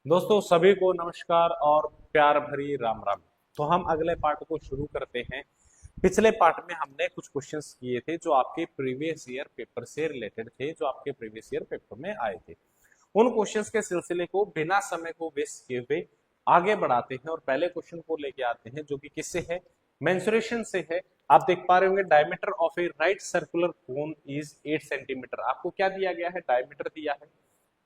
दोस्तों सभी को नमस्कार और प्यार भरी राम राम। तो हम अगले पार्ट को शुरू करते हैं। पिछले पार्ट में हमने कुछ क्वेश्चंस किए थे जो आपके प्रीवियस ईयर पेपर से रिलेटेड थे, जो आपके प्रीवियस ईयर पेपर में आए थे। उन क्वेश्चंस के सिलसिले को बिना समय को वेस्ट किए हुए आगे बढ़ाते हैं और पहले क्वेश्चन को लेके आते हैं, जो कि किससे है? मेंसुरेशन से है। आप देख पा रहे होंगे, diameter of A right circular cone is 8 centimetre. आपको क्या दिया गया है? डायमीटर दिया है,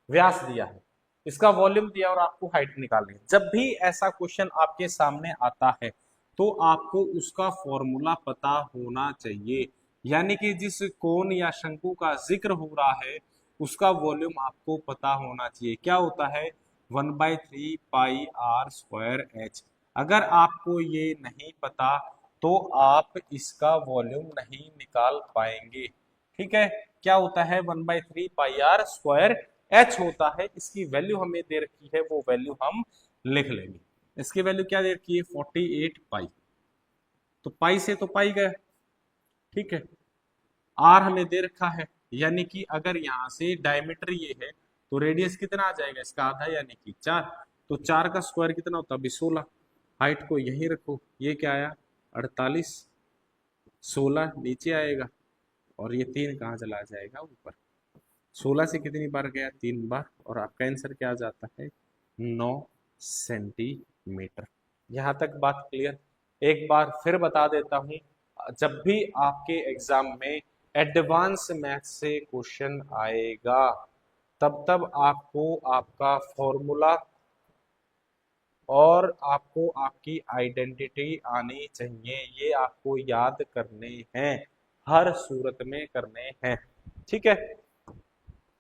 व्यास दिया है, इसका वॉल्यूम दिया और आपको हाइट निकालनी है। जब भी ऐसा क्वेश्चन आपके सामने आता है तो आपको उसका फॉर्मूला पता होना चाहिए, यानी कि जिस कोण या शंकु का जिक्र हो रहा है उसका वॉल्यूम आपको पता होना चाहिए। क्या होता है? 1/3 पाई r स्क्वायर h। अगर आपको ये नहीं पता तो आप इसका वॉल्यूम नहीं निकाल पाएंगे। ठीक है, क्या होता है? 1/3 पाई r स्क्वायर एच होता है। इसकी वैल्यू हमें दे रखी है, वो वैल्यू हम लिख लेंगे। इसकी वैल्यू क्या दे रखी है? 48 पाई। तो पाई से तो पाई गया, ठीक है। आर हमें दे रखा है, यानी कि अगर यहाँ से डायमीटर ये है तो रेडियस कितना आ जाएगा? इसका आधा, यानी कि 4। तो 4 का स्क्वायर कितना होता है? 16। हाइट को यहीं रखो, ये क्या आया? 48। 16 नीचे आएगा और ये 3 कहाँ चला जाएगा? ऊपर। 16 से कितनी बार गया? 3 बार। और आपका आंसर क्या आ जाता है? 9 सेंटीमीटर। यहां तक बात क्लियर? एक बार फिर बता देता हूं, जब भी आपके एग्जाम में एडवांस मैथ से क्वेश्चन आएगा तब तब आपको आपका फॉर्मूला और आपको आपकी आइडेंटिटी आनी चाहिए। ये आपको याद करने हैं, हर सूरत में करने हैं। ठीक है,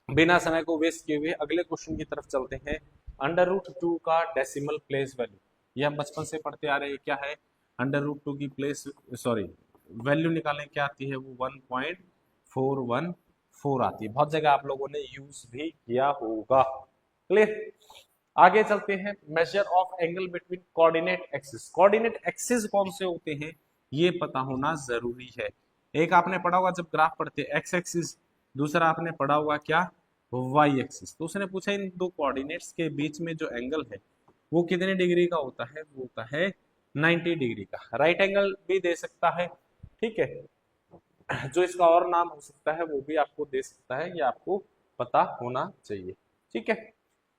बिना समय को वेस्ट किए हुए अगले क्वेश्चन की तरफ चलते हैं। √2 का डेसिमल प्लेस वैल्यू, ये हम बचपन से पढ़ते आ रहे हैं। क्या है? √2 की प्लेस सॉरी वैल्यू निकालने क्या आती है? वो 1.414 आती है। बहुत जगह आप लोगों ने यूज भी किया होगा। क्लियर? आगे चलते हैं। Measure of angle between coordinate axis. Coordinate axis कौन से होते हैं ये पता होना जरूरी है। एक आपने पढ़ा होगा जब ग्राफ पढ़ते एक्स एक्सिस, दूसरा आपने पढ़ा होगा क्या? Y axis. तो उसने पूछा इन दो कोऑर्डिनेट्स के बीच में जो एंगल है वो कितने डिग्री का होता है? वो होता है 90 डिग्री का। राइट एंगल भी दे सकता है, ठीक है। जो इसका और नाम हो सकता है वो भी आपको दे सकता है, ये आपको पता होना चाहिए। ठीक है,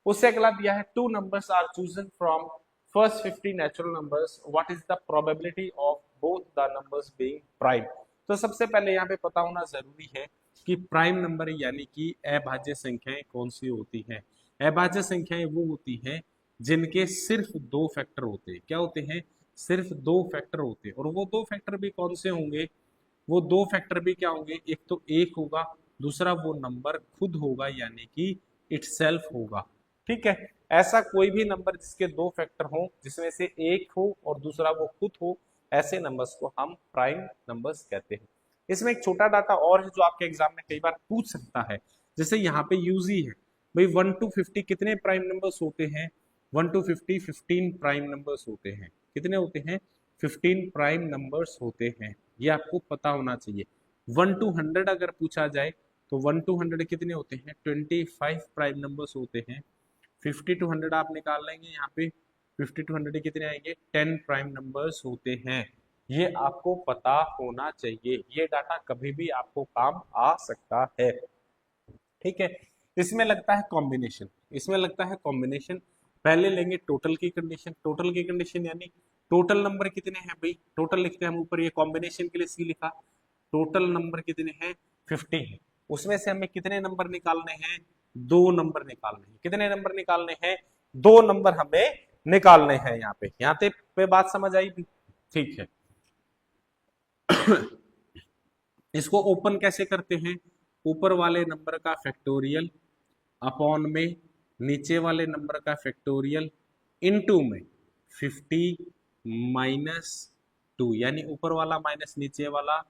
उससे अगला दिया है two numbers are chosen from first 50 natural numbers, what is the probability of both the numbers being prime. तो सबसे पहले यहाँ पे पता होना जरूरी है कि प्राइम नंबर यानी कि अभाज्य संख्याएं कौन सी होती हैं। अभाज्य संख्याएं वो होती हैं जिनके सिर्फ दो फैक्टर होते हैं। क्या होते हैं? सिर्फ दो फैक्टर होते हैं। और वो दो फैक्टर भी कौन से होंगे? वो दो फैक्टर भी क्या होंगे? एक तो एक होगा, दूसरा वो नंबर खुद होगा, यानी कि इटसेल्फ होगा। ठीक है, ऐसा कोई भी नंबर जिसके दो फैक्टर हो, जिसमें से एक हो और दूसरा वो खुद हो, ऐसे नंबर्स को हम प्राइम नंबर्स कहते हैं। इसमें एक छोटा डाटा और है जो आपके एग्जाम में कई बार पूछ सकता है। जैसे यहाँ पे यूजी है भाई, 1 to 50 कितने प्राइम नंबर्स होते हैं? 1 to 50 15 प्राइम नंबर्स होते हैं। कितने होते हैं? 15 प्राइम नंबर्स होते हैं। ये आपको पता होना चाहिए। 1 to 100 अगर पूछा जाए तो 1 to 100 कितने होते हैं? 25 प्राइम नंबर्स होते हैं। 50 to 100 आप निकाल लेंगे, यहाँ पे 50 to 100 कितने आएंगे? 10 प्राइम नंबर्स होते हैं। ये आपको पता होना चाहिए, ये डाटा कभी भी आपको काम आ सकता है। ठीक है, इसमें लगता है कॉम्बिनेशन। इसमें लगता है कॉम्बिनेशन। पहले लेंगे टोटल की कंडीशन। टोटल की कंडीशन यानी टोटल नंबर कितने हैं भाई? टोटल लिखते हैं हम ऊपर, ये कॉम्बिनेशन के लिए सी लिखा। टोटल नंबर कितने हैं? 50 है। उसमें से हमें कितने नंबर निकालने हैं? दो नंबर निकालने हैं। कितने नंबर निकालने हैं? दो नंबर हमें निकालने हैं। यहाँ पे बात समझ आई भी? ठीक है। इसको ओपन कैसे करते हैं? ऊपर वाले नंबर का फैक्टोरियल अपॉन में नीचे वाले नंबर का फैक्टोरियल इनटू में 50 - 2, यानी ऊपर वाला माइनस नीचे वाला,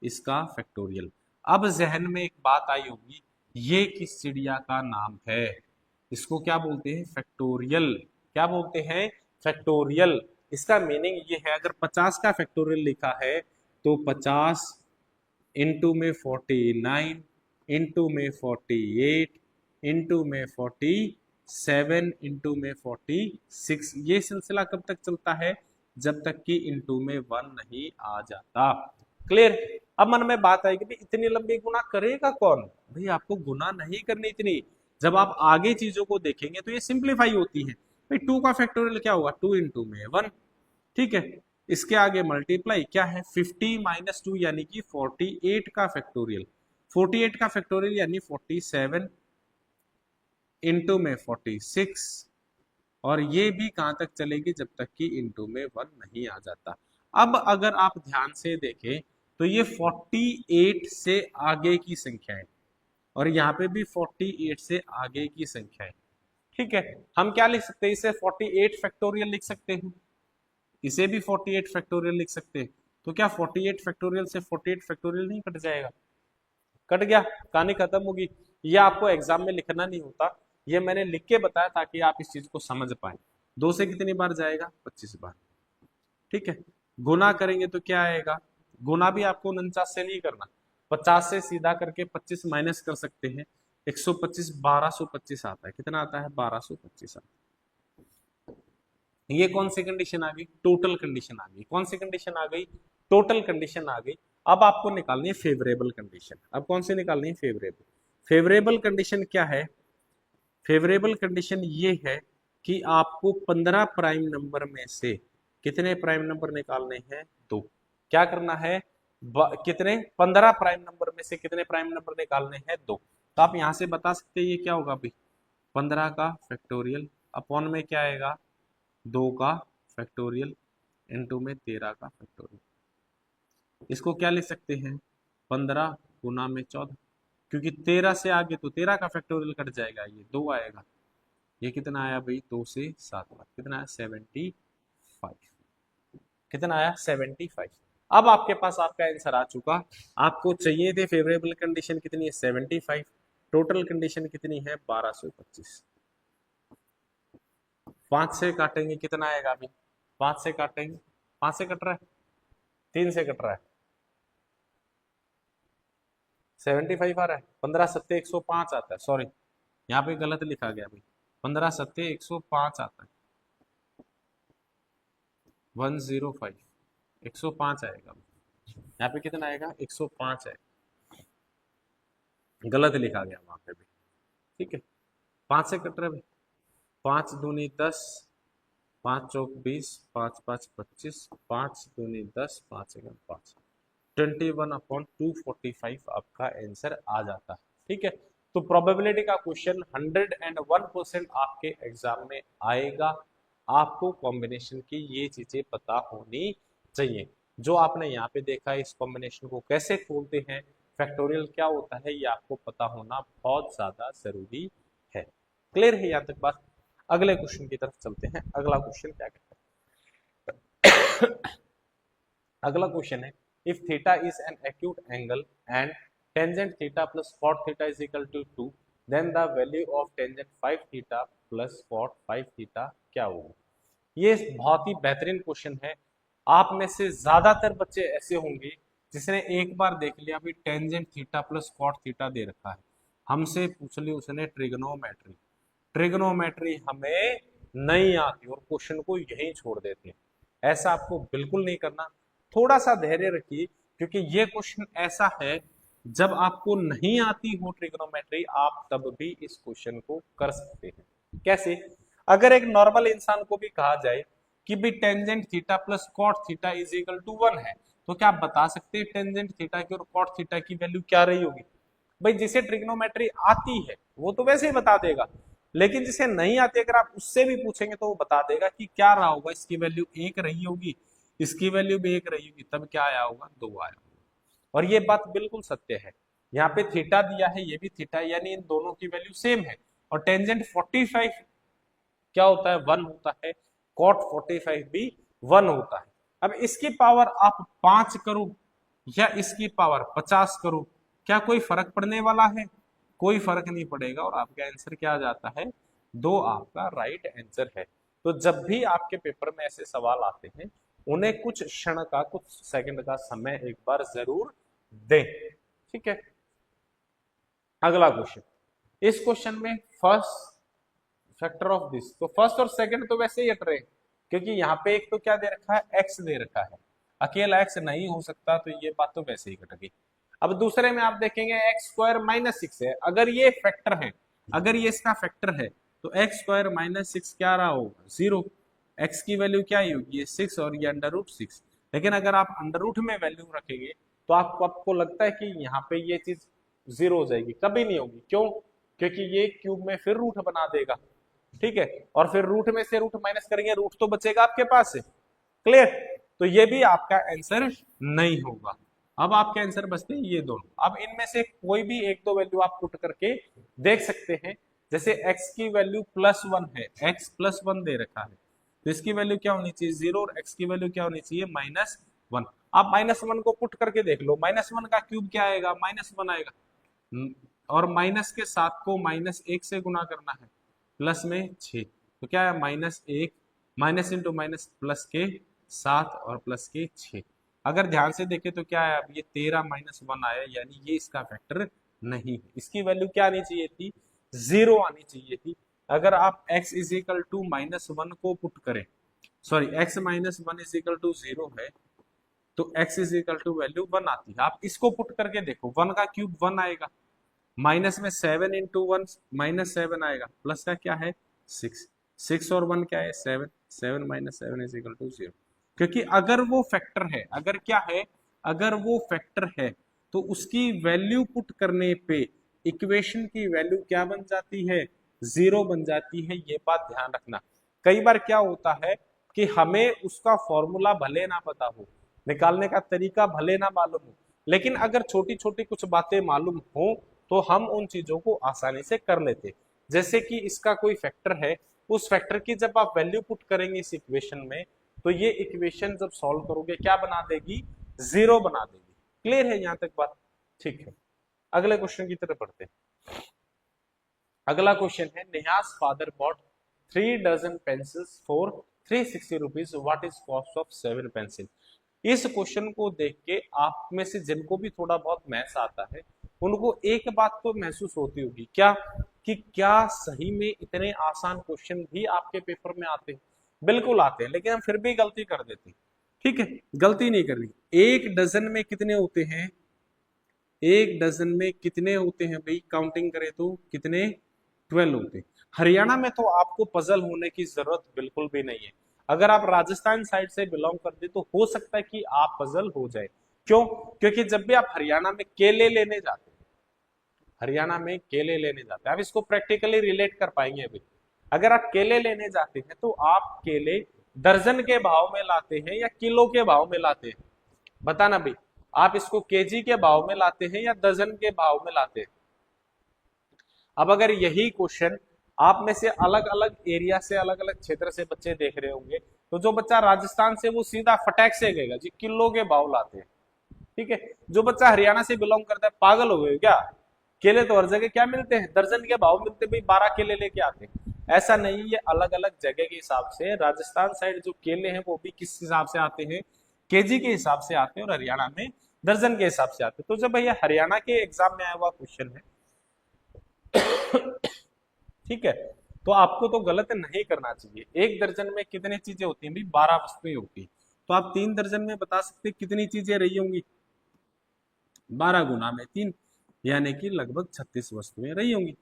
इसका फैक्टोरियल। अब जहन में एक बात आई होगी, ये किस चिड़िया का नाम है? इसको क्या बोलते हैं? फैक्टोरियल। क्या बोलते हैं? फैक्टोरियल। इसका मीनिंग ये है, अगर 50 का फैक्टोरियल लिखा है तो 50 इंटू में 49 इंटू में 48 इंटू में 48 7 इंटू में 46। ये सिलसिला कब तक चलता है? जब तक कि इंटू में 1 नहीं आ जाता। क्लियर? अब मन में बात आएगी भाई इतनी लंबी गुना करेगा कौन? भाई आपको गुना नहीं करनी इतनी। जब आप आगे चीजों को देखेंगे तो ये सिंप्लीफाई होती है। भाई 2 का फैक्टोरियल क्या होगा? 2 इंटू में 1। ठीक है, इसके आगे मल्टीप्लाई क्या है? 50 माइनस 2 यानी कि 48 का फैक्टोरियल। 48 का फैक्टोरियल यानी 47 इंटू में 46। और ये भी कहां तक चलेगी? जब तक कि इंटू में 1 नहीं आ जाता। अब अगर आप ध्यान से देखें तो ये 48 से आगे की संख्या है और यहाँ पे भी 48 से आगे की संख्या है। ठीक है, हम क्या लिख सकते हैं? इसे 48 फैक्टोरियल लिख सकते हैं, इसे भी 48 फैक्टोरियल लिख सकते हैं। तो क्या 48 फैक्टोरियल से 48 फैक्टोरियल नहीं कट जाएगा? कट गया, कहानी खत्म होगी। ये आपको एग्जाम में लिखना नहीं होता, ये मैंने लिख के बताया ताकि आप इस चीज को समझ पाए। 2 से कितनी बार जाएगा? 25 बार। ठीक है, गुना करेंगे तो क्या आएगा? गुना भी आपको 49 से नहीं करना, 50 से सीधा करके 25 माइनस कर सकते हैं। 125 1225 आता है। कितना आता है? 1225 आता है। ये कौन सी कंडीशन आ गई? टोटल कंडीशन आ गई। कौन सी कंडीशन आ गई? टोटल कंडीशन आ गई। अब आपको निकालनी है फेवरेबल कंडीशन। अब कौन सी निकालनी है? फेवरेबल। फेवरेबल कंडीशन क्या है? फेवरेबल कंडीशन ये है कि आपको 15 प्राइम नंबर में से कितने प्राइम नंबर निकालने हैं? 2। क्या करना है? कितने? 15 प्राइम नंबर में से कितने प्राइम नंबर निकालने हैं? 2। तो आप यहां से बता सकते हैं ये क्या होगा भाई? 15 का फैक्टोरियल अपॉन में क्या आएगा? 2 का फैक्टोरियल इनटू में 13 का फैक्टोरियल। इसको क्या लिख सकते हैं? 15 गुना में 14, क्योंकि 13 से आगे तो 13 का फैक्टोरियल कट जाएगा, ये 2 आएगा। ये कितना आया भाई? 2 से 7 बार। कितना आया? 75। कितना आया? 75। अब आपके पास आपका आंसर आ चुका। आपको चाहिए थे फेवरेबल कंडीशन कितनी है? 75। टोटल कंडीशन कितनी है? 1225। 5 से काटेंगे कितना आएगा अभी? 5 से काटेंगे, 5 से कट रहा है, 3 से कट रहा है, 75 आ रहा है। 15 सत्ते 105 आता है। सॉरी, यहाँ पे गलत लिखा गया भाई। 15 सत्ते 105 आता है। 105 105 आएगा। यहाँ पे कितना आएगा? 105 आएगा। गलत लिखा गया वहां पे भी। ठीक है, 5 से कट रहा है भाई। 5 दूनी 10, 5 चौक 20, 5 5 25, 5 दूनी 10, 5 1 5, 21/245 आपका आंसर आ जाता है। ठीक है, तो प्रोबेबिलिटी का क्वेश्चन 101% आपके एग्जाम में आएगा। आपको कॉम्बिनेशन की ये चीजें पता होनी चाहिए। जो आपने यहाँ पे देखा है, इस कॉम्बिनेशन को कैसे खोलते हैं, फैक्टोरियल क्या होता है, ये आपको पता होना बहुत ज्यादा जरूरी है। क्लियर है यहाँ तक बात? अगले क्वेश्चन की तरफ चलते हैं। अगला क्वेश्चन क्या कहता है? अगला क्वेश्चन है, if theta is an acute angle and tangent theta plus cot theta is equal to 2, then the value of tangent 5 theta plus cot 5 theta क्या होगा? ये बहुत ही बेहतरीन क्वेश्चन है। आप में से ज्यादातर बच्चे ऐसे होंगे जिसने एक बार देख लिया भी tangent theta plus cot theta दे रखा है, हमसे पूछ ली उसने ट्रिग्नोमेट्री। ट्रिग्नोमेट्री हमें नहीं आती और क्वेश्चन को यहीं छोड़ देते हैं। ऐसा आपको बिल्कुल नहीं करना। थोड़ा सा धैर्य रखिए, क्योंकि ये क्वेश्चन ऐसा है जब आपको नहीं आती हो ट्रिग्नोमेट्री, आप तब भी इस क्वेश्चन को कर सकते हैं। कैसे? अगर एक नॉर्मल इंसान को भी कहा जाए कि भी tangent theta plus cot theta is equal to 1 है, तो क्या आप बता सकते हैं टेंजेंट थीटा की और कॉट थीटा की वैल्यू क्या रही होगी? भाई जिसे ट्रिग्नोमेट्री आती है वो तो वैसे ही बता देगा, लेकिन जिसे नहीं आती अगर आप उससे भी पूछेंगे तो वो बता देगा कि क्या रहा होगा, इसकी वैल्यू 1 रही होगी, इसकी वैल्यू भी 1 रही होगी, तब क्या आया होगा? 2 आया होगा। और ये बात बिल्कुल सत्य है। यहाँ पे थीटा दिया है, ये भी थीटा है, यानी इन दोनों की वैल्यू सेम है। और टेंजेंट 45 क्या होता है? 1 होता है। कॉट 45 भी 1 होता है। अब इसकी पावर आप 5 करो या इसकी पावर 50 करो, क्या कोई फर्क पड़ने वाला है? कोई फर्क नहीं पड़ेगा और आपका आंसर क्या आ जाता है? 2 आपका राइट आंसर है। तो जब भी आपके पेपर में ऐसे सवाल आते हैं, उन्हें कुछ क्षण का, कुछ सेकंड का समय एक बार जरूर दें। ठीक है, अगला क्वेश्चन। इस क्वेश्चन में फैक्टर ऑफ दिस, तो फर्स्ट और सेकंड तो वैसे ही हट रहे, क्योंकि यहाँ पे एक तो क्या दे रखा है, एक्स दे रखा है, अकेला एक्स नहीं हो सकता, तो ये बात तो वैसे ही कट गई। अब दूसरे में आप देखेंगे एक्स स्क्वायर माइनस सिक्स है, अगर ये फैक्टर है, अगर ये इसका फैक्टर है, तो एक्स स्क्वायर माइनस सिक्स क्या रहा होगा, जीरो। एक्स की वैल्यू क्या ही होगी, ये सिक्स और ये अंडर रूट सिक्स। लेकिन अगर आप अंडर रूट में वैल्यू रखेंगे तो आपको लगता है कि यहाँ पे ये चीज जीरो हो जाएगी, कभी नहीं होगी। क्यों? क्योंकि ये क्यूब में फिर रूट बना देगा, ठीक है, और फिर रूट में से रूट माइनस करेंगे, रूट तो बचेगा आपके पास से, क्लियर। तो ये भी आपका आंसर नहीं होगा। अब आपके आंसर बचते हैं ये दोनों। अब इनमें से कोई भी एक दो वैल्यू आप पुट करके देख सकते हैं। जैसे x की वैल्यू प्लस वन है, x प्लस वन दे रखा है, तो इसकी वैल्यू क्या होनी चाहिए, जीरो, और x की वैल्यू क्या होनी चाहिए, माइनस वन। आप माइनस वन को पुट करके देख लो, माइनस वन का क्यूब क्या आएगा, माइनस वन आएगा, और माइनस के सात को माइनस एक से गुना करना है, प्लस में छः, तो क्या है माइनस एक, माइनस इंटू माइनस प्लस के सात और प्लस के छः। अगर ध्यान से देखें तो क्या है, अब ये 13 माइनस वन आया, यानी ये इसका फैक्टर नहीं है। इसकी वैल्यू क्या आनी चाहिए थी, जीरो आनी चाहिए थी। अगर आप x is equal to minus one को पुट करें, sorry x minus one is equal to zero है, तो x is equal to value one आती है। आप इसको पुट करके देखो, वन का क्यूब वन आएगा, माइनस में seven into one minus seven आएगा, प्लस का क्या है सिक्स, सिक्स और वन क्या है seven, seven minus seven is equal to zero. क्योंकि अगर वो फैक्टर है, अगर क्या है, अगर वो फैक्टर है, तो उसकी वैल्यू पुट करने पे इक्वेशन की वैल्यू क्या बन जाती है, जीरो बन जाती है। ये बात ध्यान रखना। कई बार क्या होता है कि हमें उसका फॉर्मूला भले ना पता हो, निकालने का तरीका भले ना मालूम हो, लेकिन अगर छोटी छोटी कुछ बातें मालूम हो तो हम उन चीजों को आसानी से कर लेते। जैसे कि इसका कोई फैक्टर है, उस फैक्टर की जब आप वैल्यू पुट करेंगे इस इक्वेशन में, तो ये इक्वेशन जब सॉल्व करोगे क्या बना देगी, जीरो बना देगी। क्लियर है यहां तक बात? ठीक है, अगले क्वेश्चन की तरफ बढ़ते हैं। अगला क्वेश्चन है, Neha's father bought 3 dozen pencils for 360 rupees, what is cost of 7 pencil. इस क्वेश्चन को देख के आप में से जिनको भी थोड़ा बहुत मैथ्स आता है, उनको एक बात तो महसूस होती होगी, क्या कि क्या सही में इतने आसान क्वेश्चन भी आपके पेपर में आते हैं? बिल्कुल आते हैं, लेकिन हम फिर भी गलती कर देते हैं। ठीक है, गलती नहीं करनी। एक डजन में कितने होते हैं, एक डजन में कितने होते हैं भाई, काउंटिंग करें तो कितने, 12 होते हैं। हरियाणा में तो आपको पजल होने की जरूरत बिल्कुल भी नहीं है। अगर आप राजस्थान साइड से बिलोंग करते तो हो सकता है कि आप पजल हो जाए। क्यों? क्योंकि जब भी आप हरियाणा में केले लेने जाते हैं, हरियाणा में केले लेने जाते हैं, आप इसको प्रैक्टिकली रिलेट कर पाएंगे अभी। अगर आप केले लेने जाते हैं तो आप केले दर्जन के भाव में लाते हैं या किलो के भाव में लाते हैं, बताना भाई। आप इसको केजी के भाव में लाते हैं या दर्जन के भाव में लाते हैं? अब अगर यही क्वेश्चन आप में से अलग अलग एरिया से, अलग अलग क्षेत्र से बच्चे देख रहे होंगे, तो जो बच्चा राजस्थान से वो सीधा फटैक से कहेगा जी किलो के भाव लाते हैं। ठीक है, जो बच्चा हरियाणा से बिलोंग करता है, पागल हो गए क्या, केले तो हर जगह क्या मिलते हैं, दर्जन के भाव मिलते, भाई 12 केले लेके आते हैं। ऐसा नहीं, ये अलग अलग जगह के हिसाब से, राजस्थान साइड जो केले हैं वो भी किस हिसाब से आते हैं, केजी के हिसाब से आते हैं, और हरियाणा में दर्जन के हिसाब से आते हैं। तो जब भैया हरियाणा के एग्जाम में आया हुआ क्वेश्चन है ठीक है, तो आपको तो गलत नहीं करना चाहिए। एक दर्जन में कितनी चीजें होती हैं भाई, 12 वस्तुएं होती हैं। तो आप 3 दर्जन में बता सकते कितनी चीजें रही होंगी, 12 गुना में 3, यानी कि लगभग 36 वस्तुएं रही होंगी।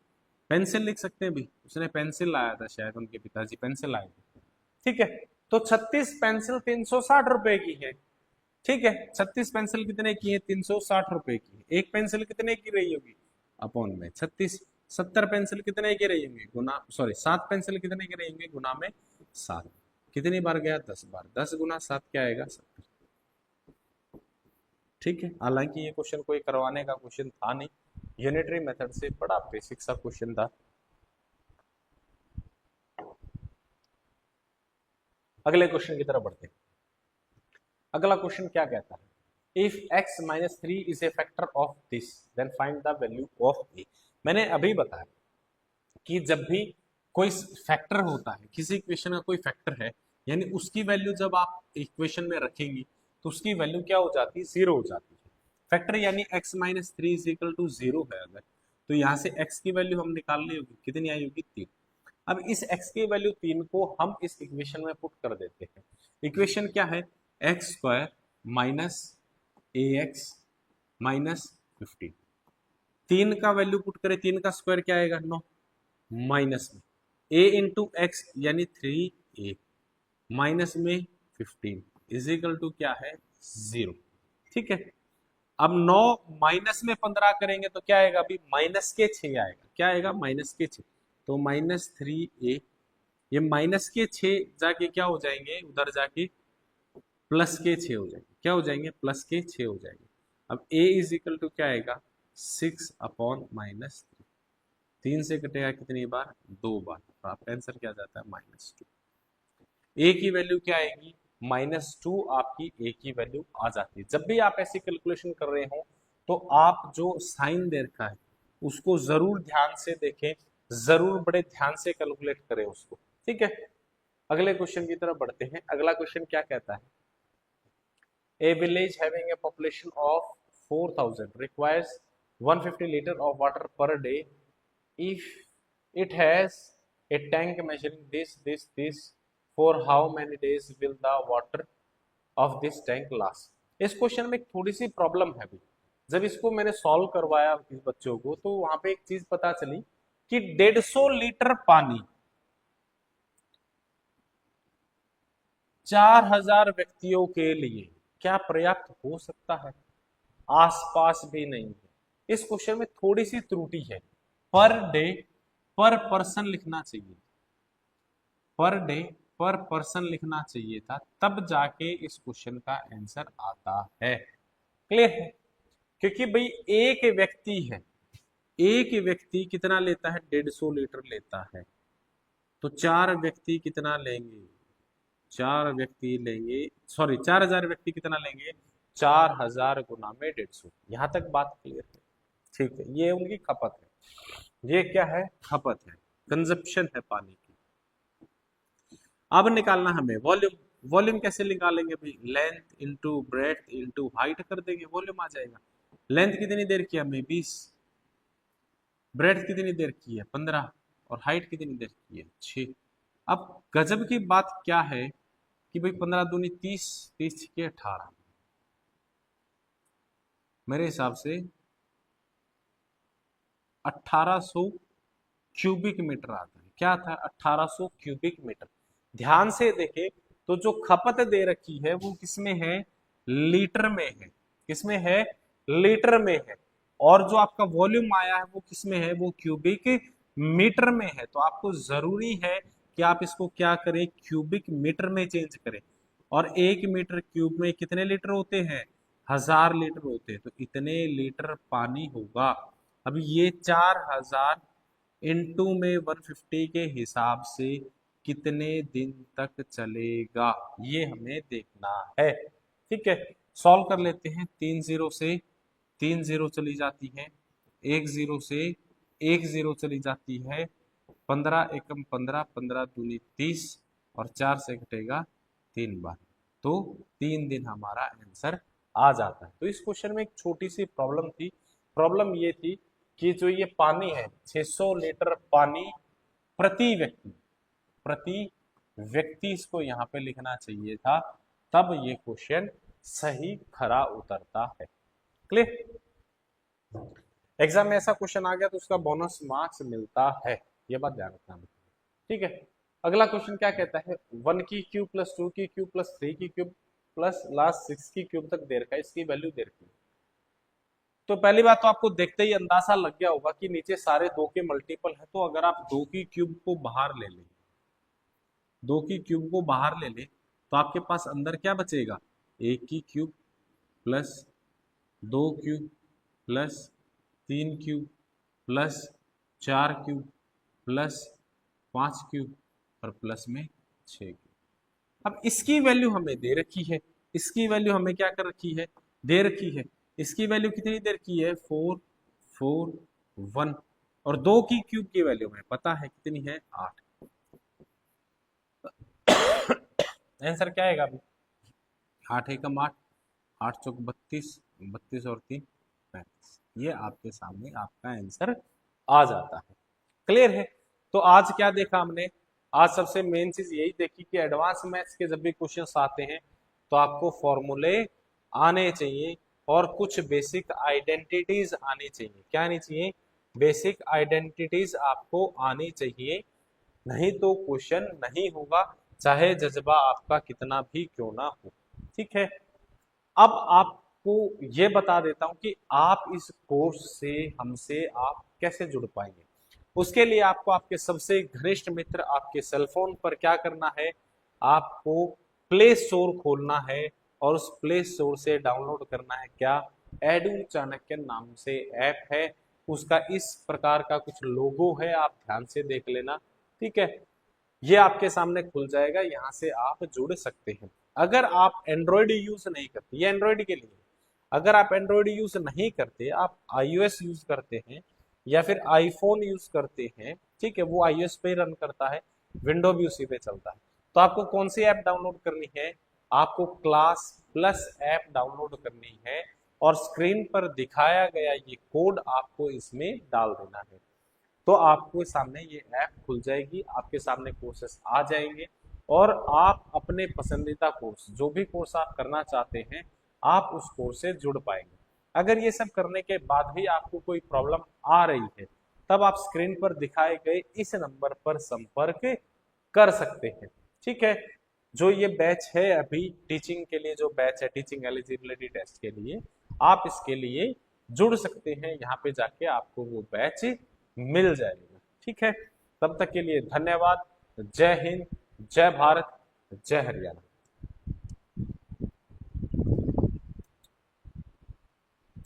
पेंसिल लिख सकते हैं भाई, उसने पेंसिल लाया था, शायद उनके पिताजी पेंसिल लाए थे। ठीक है, तो 36 पेंसिल 360 रुपए की है। ठीक है, 36 पेंसिल कितने की है, 360 रुपए की है। एक पेंसिल कितने की रही होगी, अपॉन में 36। 70 पेंसिल कितने की रही होंगी, गुना, सॉरी 7 पेंसिल कितने की रही होंगी, गुना में 7। कितनी बार गया, 10 बार, 10 गुना 7 क्या आएगा, 70। ठीक है, हालांकि ये क्वेश्चन कोई करवाने का क्वेश्चन था नहीं, यूनिटरी मेथड से बड़ा बेसिक सा क्वेश्चन था। अगले क्वेश्चन की तरफ बढ़ते हैं। अगला क्वेश्चन क्या कहता है, if x minus three is a factor of this then find the value of a। मैंने अभी बताया कि जब भी कोई फैक्टर होता है, किसी इक्वेशन का कोई फैक्टर है, यानी उसकी वैल्यू जब आप इक्वेशन में रखेंगी तो उसकी वैल्यू क्या हो जाती है, जीरो हो जाती है। फैक्टर यानी x minus three is equal to zero है अगर, तो यहाँ से x की वैल्यू हम निकालनी होगी, कितनी आई होगी, 3। अब इस x की वैल्यू 3 को हम इस इक्वेशन में पुट कर देते हैं। इक्वेशन क्या है, एक्स स्क्वायर माइनस ए एक्स माइनस 15। 3 का वैल्यू पुट करें, 3 का स्क्वायर क्या आएगा 9, माइनस में a इंटू एक्स यानी 3a माइनस में 15 इज इक्वल टू क्या है 0। ठीक है, अब 9 माइनस में 15 करेंगे तो क्या आएगा, अभी माइनस के 6 आएगा, क्या आएगा माइनस के 6, तो -3a, ये माइनस के 6 जाके क्या हो जाएंगे, उधर जाके प्लस के 6 हो जाएंगे, क्या हो जाएंगे प्लस के 6 हो जाएंगे। अब a इज इक्वल टू क्या आएगा 6/-3, 3 से कटेगा कितनी बार 2 बार, तो आपका आंसर क्या जाता है -2। a की वैल्यू क्या आएगी -2, आपकी a की वैल्यू आ जाती है। जब भी आप ऐसी कैलकुलेशन कर रहे हो तो आप जो साइन दे रखा है उसको जरूर ध्यान से देखें, जरूर बड़े ध्यान से कैलकुलेट करें उसको। ठीक है, अगले क्वेश्चन की तरफ बढ़ते हैं। अगला क्वेश्चन क्या कहता है, ए village having a population of 4000 requires 150 litre of water per day if it has a tank measuring this for how many days will the water of this tank last। इस question में थोड़ी सी problem है अभी। जब इसको मैंने solve करवाया इस बच्चों को तो वहां पे एक चीज पता चली कि 150 लीटर पानी 4000 व्यक्तियों के लिए क्या पर्याप्त हो सकता है, आसपास भी नहीं है। इस क्वेश्चन में थोड़ी सी त्रुटि है, पर डे पर पर्सन लिखना चाहिए, पर डे पर पर्सन लिखना चाहिए था, तब जाके इस क्वेश्चन का आंसर आता है। क्लियर है, क्योंकि भाई एक व्यक्ति है, एक व्यक्ति कितना लेता है 150 लीटर लेता है, तो 4 व्यक्ति कितना लेंगे, 4 व्यक्ति लेंगे, सॉरी 4000 व्यक्ति कितना लेंगे 4000 गुना में 150। यहां तक बात क्लियर है। ठीक है, ये उनकी खपत है, ये क्या है खपत है, कंजप्शन है पानी की। अब निकालना हमें वॉल्यूम। वॉल्यूम कैसे निकालेंगे भाई, length into breadth into height कर देंगे, वॉल्यूम आ जाएगा। लेंथ कितनी देर की हमने 20, ब्रेड्थ कितनी देर की है 15, और हाइट कितनी देर की है 6। अब गजब की बात क्या है कि भाई 15 दूनी 30, 30 के 18, मेरे हिसाब से 1800 क्यूबिक मीटर आता है। क्या था 1800 क्यूबिक मीटर। ध्यान से देखें तो जो खपत दे रखी है वो किसमें है, लीटर में है, किसमें है लीटर में है, और जो आपका वॉल्यूम आया है वो किसमें है, वो क्यूबिक मीटर में है। तो आपको जरूरी है कि आप इसको क्या करें, क्यूबिक मीटर में चेंज करें। और 1 मीटर क्यूब में कितने लीटर होते हैं, 1000 लीटर होते हैं, तो इतने लीटर पानी होगा। अब ये 4000 इंटू में 150 के हिसाब से कितने दिन तक चलेगा, ये हमें देखना है। ठीक है, सॉल्व कर लेते हैं। 3 जीरो से 3 जीरो चली जाती है, 1 जीरो से 1 जीरो चली जाती है, 15 एकम 15, 15 दूनी 30, और 4 से घटेगा 3 बार, तो 3 दिन हमारा आंसर आ जाता है। तो इस क्वेश्चन में एक छोटी सी प्रॉब्लम थी। प्रॉब्लम ये थी कि जो ये पानी है 600 लीटर पानी प्रति व्यक्ति इसको यहाँ पे लिखना चाहिए था, तब ये क्वेश्चन सही खरा उतरता है। क्लियर, एग्जाम में ऐसा क्वेश्चन आ गया तो उसका बोनस मार्क्स मिलता है, ये बात ध्यान रखना। ठीक है, अगला क्वेश्चन क्या कहता है, 1 की क्यूब प्लस 2 की क्यूब प्लस 3 की क्यूब प्लस लास्ट 6 की क्यूब तक दे रखा है, इसकी वैल्यू दे रखी है। तो पहली बात तो आपको देखते ही अंदाजा लग गया होगा कि नीचे सारे 2 के मल्टीपल है, तो अगर आप 2 की क्यूब को बाहर ले लें, 2 की क्यूब को बाहर ले लें, तो आपके पास अंदर क्या बचेगा, 1 की cube plus 2 cube plus 3 cube plus 4 cube plus 5 cube और प्लस में 6 क्यूब। अब इसकी वैल्यू हमें दे रखी है, इसकी वैल्यू हमें क्या कर रखी है, दे रखी है। इसकी वैल्यू कितनी दे रखी है 4 4 1, और 2 की क्यूब की वैल्यू हमें पता है कितनी है 8। आंसर क्या आएगा अभी, 8 एकम 8, 8 चौक 32, 32 और 3 35, ये आपके सामने आपका आंसर आ जाता है। क्लियर है, तो आज क्या देखा हमने, आज सबसे मेन चीज यही देखी कि एडवांस मैथ्स के जब भी क्वेश्चंस आते हैं तो आपको फॉर्मूले आने चाहिए और कुछ बेसिक आइडेंटिटीज आनी चाहिए। क्या आनी चाहिए? बेसिक आइडेंटिटीज आपको आनी चाहिए, नहीं तो क्वेश्चन नहीं होगा, चाहे जज्बा आपका कितना भी क्यों ना हो। ठीक है, अब आपको ये बता देता हूं कि आप इस कोर्स से हमसे आप कैसे जुड़ पाएंगे। उसके लिए आपको आपके सबसे घनिष्ठ मित्र आपके सेलफोन पर क्या करना है, आपको प्ले स्टोर खोलना है और उस प्ले स्टोर से डाउनलोड करना है क्या, एडू चाणक्य नाम से ऐप है, उसका इस प्रकार का कुछ लोगो है, आप ध्यान से देख लेना। ठीक है, ये आपके सामने खुल जाएगा, यहाँ से आप जुड़ सकते हैं। अगर आप एंड्रॉयड यूज नहीं करते, ये एंड्रॉयड के लिए, अगर आप एंड्रॉयड यूज नहीं करते, आप iOS यूज करते हैं या फिर आईफोन यूज करते हैं, ठीक है, वो iOS पे रन करता है, विंडो भी उसी पे चलता है, तो आपको कौन सी ऐप डाउनलोड करनी है, आपको क्लास प्लस ऐप डाउनलोड करनी है और स्क्रीन पर दिखाया गया ये कोड आपको इसमें डाल देना है, तो आपके सामने ये ऐप खुल जाएगी, आपके सामने कोर्सेस आ जाएंगे और आप अपने पसंदीदा कोर्स, जो भी कोर्स आप करना चाहते हैं, आप उस कोर्स से जुड़ पाएंगे। अगर ये सब करने के बाद भी आपको कोई प्रॉब्लम आ रही है, तब आप स्क्रीन पर दिखाए गए इस नंबर पर संपर्क कर सकते हैं। ठीक है, जो ये बैच है अभी टीचिंग के लिए, जो बैच है टीचिंग एलिजिबिलिटी टेस्ट के लिए, आप इसके लिए जुड़ सकते हैं, यहाँ पे जाके आपको वो बैच मिल जाएगा। ठीक है, तब तक के लिए धन्यवाद। जय हिंद, जय भारत, जय हरियाणा।